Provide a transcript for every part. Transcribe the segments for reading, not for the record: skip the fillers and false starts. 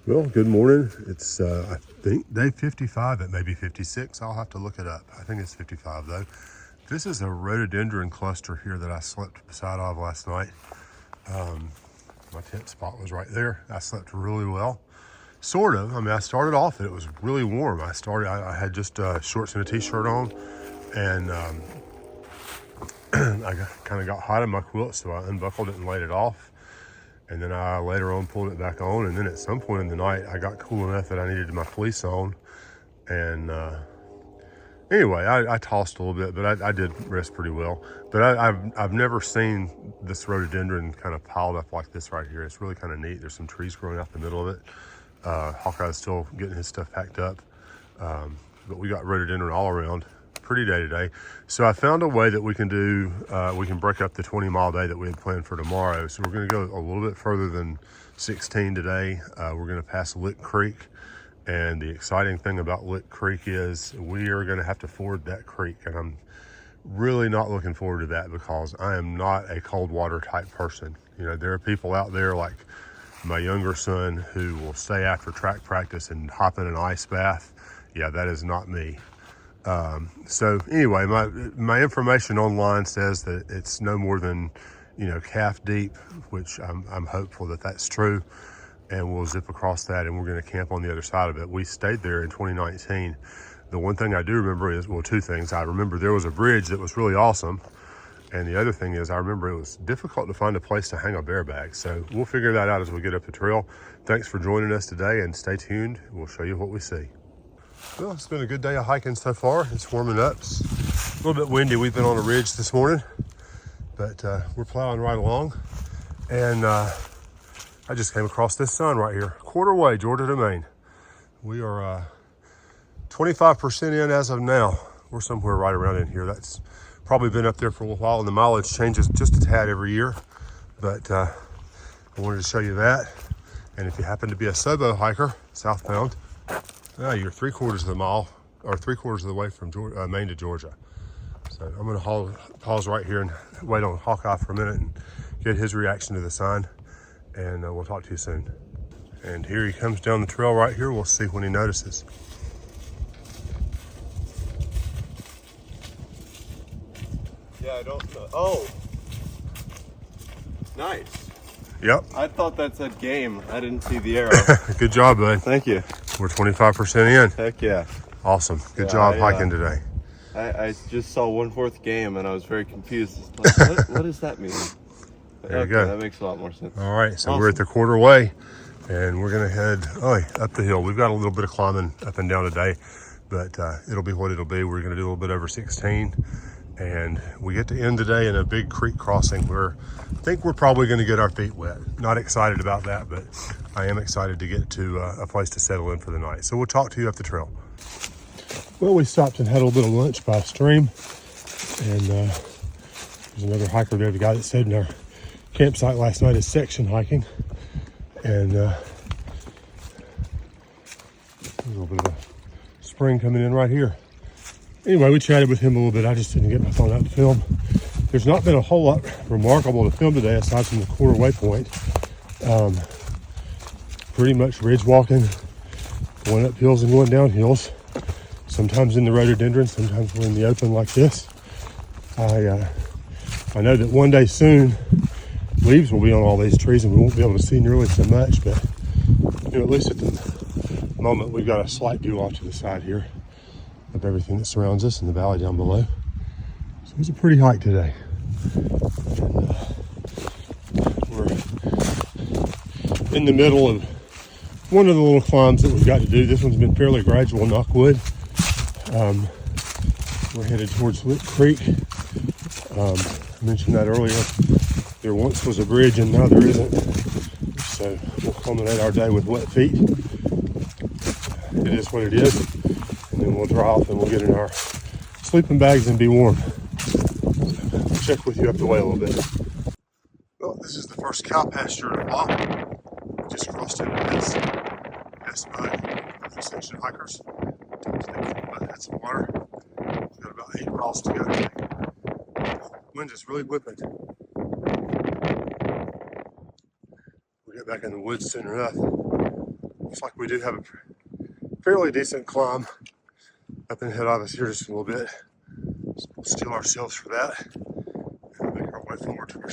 Well, good morning. It's, I think, day 55. It may be 56. I'll have to look it up. I think it's 55, though. This is a rhododendron cluster here that I slept beside of last night. My tent spot was right there. I slept really well. Sort of. I mean, I started off and it was really warm. I had just shorts and a t-shirt on, and I kind of got hot in my quilt, so I unbuckled it and laid it off. And then I later on pulled it back on, and then at some point in the night, I got cool enough that I needed my fleece on. And anyway, I tossed a little bit, but I did rest pretty well. But I've never seen this rhododendron kind of piled up like this right here. It's really kind of neat. There's some trees growing out the middle of it. Hawkeye's still getting his stuff packed up. But we got rhododendron all around. Pretty day today. So I found a way that we can do, we can break up the 20-mile day that we had planned for tomorrow. So we're going to go a little bit further than 16 today. We're going to pass Lick Creek. And the exciting thing about Lick Creek is we are going to have to ford that creek. And I'm really not looking forward to that because I am not a cold water type person. You know, there are people out there like my younger son who will stay after track practice and hop in an ice bath. Yeah, that is not me. So anyway, my information online says that it's no more than, calf deep, which I'm hopeful that that's true. And we'll zip across that and we're going to camp on the other side of it. We stayed there in 2019. The one thing I do remember is, well, two things. I remember there was a bridge that was really awesome. And the other thing is I remember it was difficult to find a place to hang a bear bag. So we'll figure that out as we get up the trail. Thanks for joining us today and stay tuned. We'll show you what we see. Well, it's been a good day of hiking so far. It's warming up. It's a little bit windy. We've been on a ridge this morning, but we're plowing right along. And I just came across this sign right here, quarter way, Georgia to Maine. We are 25% in as of now. We're somewhere right around in here. That's probably been up there for a little while, and the mileage changes just a tad every year. But I wanted to show you that. And if you happen to be a Sobo hiker, southbound, you're 3/4 of the mile, or 3/4 of the way from Maine to Georgia. So I'm going to pause right here and wait on Hawkeye for a minute and get his reaction to the sign, and we'll talk to you soon. And here he comes down the trail right here. We'll see when he notices. Yeah, I don't know. Oh, nice. Yep. I thought that said game. I didn't see the arrow. Good job, bud. Thank you. We're 25% in. Heck yeah. Awesome. Good job hiking today. I just saw 1/4 game and I was very confused. Like, what does that mean? There you go. That makes a lot more sense. All right, so awesome. We're at the quarter way and we're gonna head up the hill. We've got a little bit of climbing up and down today, but it'll be what it'll be. We're gonna do a little bit over 16, and we get to end today in a big creek crossing where I think we're probably gonna get our feet wet. Not excited about that, but I am excited to get to a place to settle in for the night. So we'll talk to you up the trail. Well, we stopped and had a little bit of lunch by a stream, and there's another hiker there. The guy that stayed in our campsite last night is section hiking, and a little bit of a spring coming in right here. Anyway, we chatted with him a little bit. I just didn't get my phone out to film. There's not been a whole lot remarkable to film today aside from the quarter waypoint. Pretty much ridge walking, going up hills and going down hills. Sometimes in the rhododendron, sometimes we're in the open like this. I know that one day soon leaves will be on all these trees and we won't be able to see nearly so much, but at least at the moment we've got a slight view off to the side here of everything that surrounds us in the valley down below. So it's a pretty hike today. And, we're in the middle of one of the little climbs that we've got to do. This one's been fairly gradual, knock wood. We're headed towards Lick Creek. I mentioned that earlier. There once was a bridge and now there isn't. So we'll culminate our day with wet feet. It is what it is. And then we'll dry off and we'll get in our sleeping bags and be warm. So I'll check with you up the way a little bit. Well, this is the first cow pasture in a while. We just crossed into this. For section hikers. Had some water. We've got about 8 miles to go today. Wind is really whipping. We'll get back in the woods soon enough. Looks like we do have a fairly decent climb up in head office here just a little bit. So we'll steel ourselves for that and make our way forward to our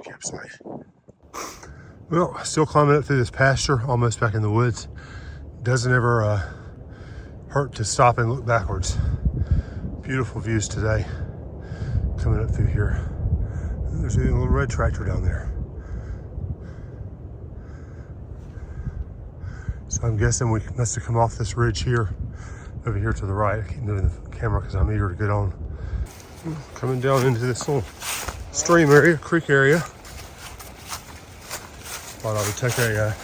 campsite. Well, still climbing up through this pasture, almost back in the woods. Doesn't ever hurt to stop and look backwards. Beautiful views today coming up through here. And there's a little red tractor down there. So I'm guessing we must have come off this ridge here, over here to the right. I keep moving the camera because I'm eager to get on. Coming down into this little stream area, creek area. Thought I would take a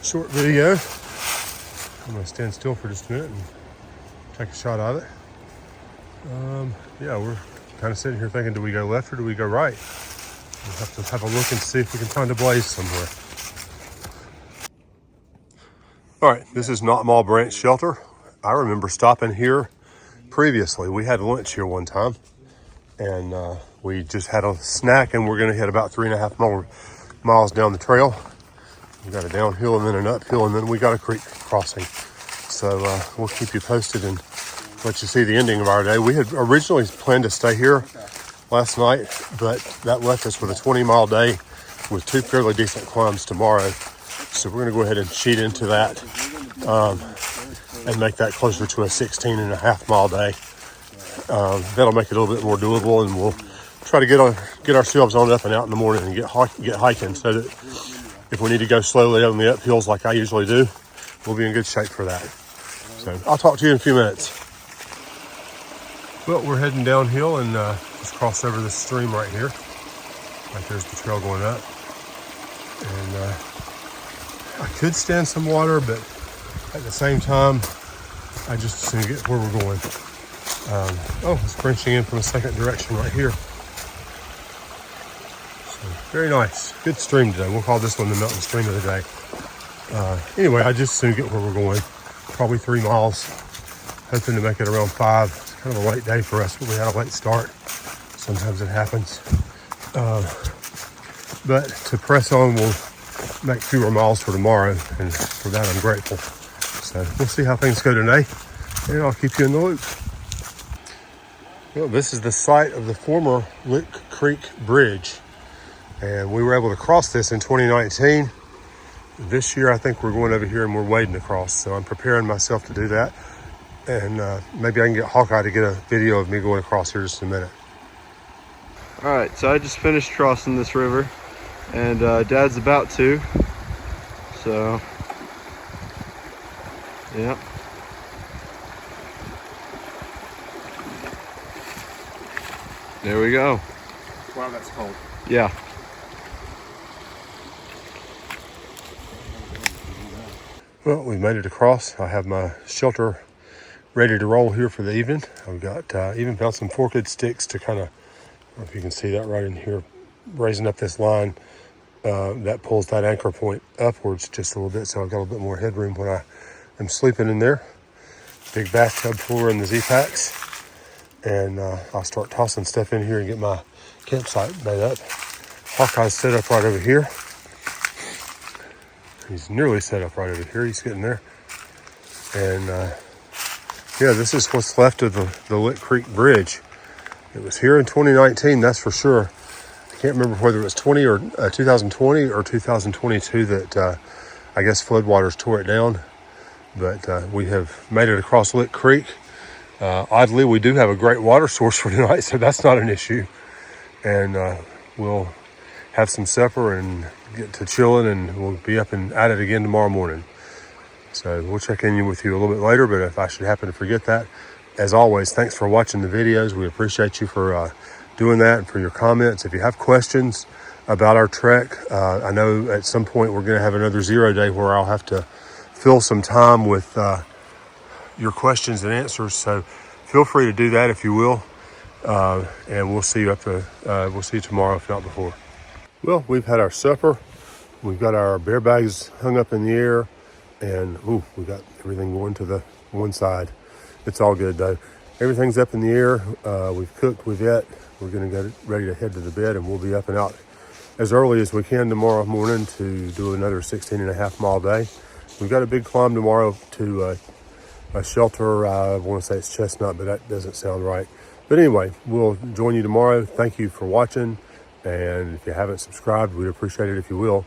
short video. I'm gonna stand still for just a minute and take a shot of it. Yeah, we're kind of sitting here thinking, do we go left or do we go right? We'll have to have a look and see if we can find a blaze somewhere. All right, this is Not Mall Branch Shelter. I remember stopping here previously. We had lunch here one time, and we just had a snack, and we're gonna hit about 3.5 more miles down the trail. We got a downhill and then an uphill, and then we got a creek crossing. So we'll keep you posted and let you see the ending of our day. We had originally planned to stay here last night, but that left us with a 20-mile day with 2 fairly decent climbs tomorrow. So we're gonna go ahead and cheat into that and make that closer to a 16.5-mile day. That'll make it a little bit more doable, and we'll try to get ourselves on up and out in the morning and get hiking, so that if we need to go slowly on the uphills like I usually do, we'll be in good shape for that. So I'll talk to you in a few minutes. Well, we're heading downhill and just crossed over this stream right here. Right there's the trail going up. And I could stand some water, but at the same time, I just as soon get where we're going. Oh, it's branching in from a second direction right here. So, very nice. Good stream today. We'll call this one the mountain stream of the day. Anyway, I just as soon get where we're going. Probably 3 miles. Hoping to make it around 5. It's kind of a late day for us, but we had a late start. Sometimes it happens. But to press on, we'll make fewer miles for tomorrow, and for that I'm grateful. So we'll see how things go today, and I'll keep you in the loop. Well, this is the site of the former Lick Creek Bridge, and we were able to cross this in 2019. This year I think we're going over here and we're wading across, so I'm preparing myself to do that, and maybe I can get Hawkeye to get a video of me going across here just in a minute. All right, so I just finished crossing this river, and Dad's about to. So, yeah. There we go. Wow, that's cold. Yeah. Well, we made it across. I have my shelter ready to roll here for the evening. I've got even found some forked sticks to kind of, I don't know if you can see that right in here, raising up this line that pulls that anchor point upwards just a little bit, so I've got a little bit more headroom when I am sleeping in there. Big bathtub floor in the Z-Packs, and I'll start tossing stuff in here and get my campsite made up. Hawkeye's set up right over here. He's nearly set up right over here. He's getting there. And yeah, this is what's left of the Lick Creek Bridge. It was here in 2019, that's for sure. I can't remember whether it was 2020 or 2022 that I guess floodwaters tore it down. But we have made it across Lick Creek. Oddly, we do have a great water source for tonight, so that's not an issue. And we'll have some supper and get to chilling, and we'll be up and at it again tomorrow morning. So we'll check in with you a little bit later, but if I should happen to forget that, as always, thanks for watching the videos. We appreciate you for doing that and for your comments. If you have questions about our trek, I know at some point we're going to have another 0 day where I'll have to fill some time with your questions and answers. So feel free to do that if you will, and we'll see you we'll see you tomorrow, if not before. Well, we've had our supper. We've got our bear bags hung up in the air, and we got everything going to the one side. It's all good though. Everything's up in the air. We've cooked, we've ate. We're gonna get ready to head to the bed, and we'll be up and out as early as we can tomorrow morning to do another 16.5 mile day. we've got a big climb tomorrow to a shelter. I want to say it's Chestnut, but that doesn't sound right. But anyway, we'll join you tomorrow. Thank you for watching. And if you haven't subscribed, we'd appreciate it if you will.